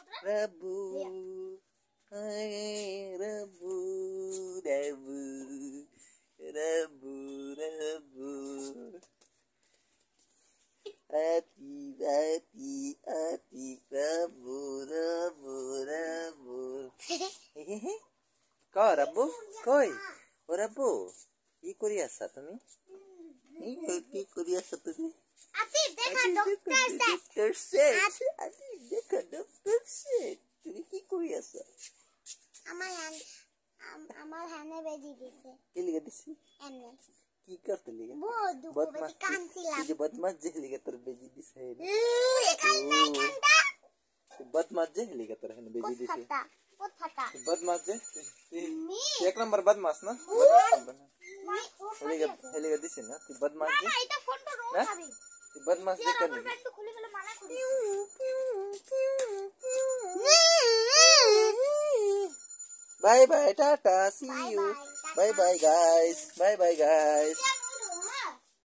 Rabu, hai Rabu, Rabu, Rabu, Rabu. Hati, Rabu, Rabu, Rabu. Hehehe. Kau Rabu, koi, oh Rabu, কি কৰি আছা তুমি? কি কৰি আছা তুমি? আতি দেখা ডক্টর সেট আতি দেখা ডক্টর সেট তুমি কি কৰি আছা? আমার হানে বেজি দিছে কি লিখে দিছি? এনে কি করতে লিখে? বহুত দুঃখ বেজি কানছিলাম যে বদমাশ যে লিখে তোর বেজি দিছে এখানটা বদমাশ যে লিখে তোর হানে বেজি দিছে কোত ফাটা बदमाश जे एक नंबर बदमाश ना हेलिगा दिसे ना ती बदमाश जे না এটা ফোনটা রং খাবে ती बदमाश जे कर একটু খুলে ফেলে মানা করি bye bye tata see you bye bye guys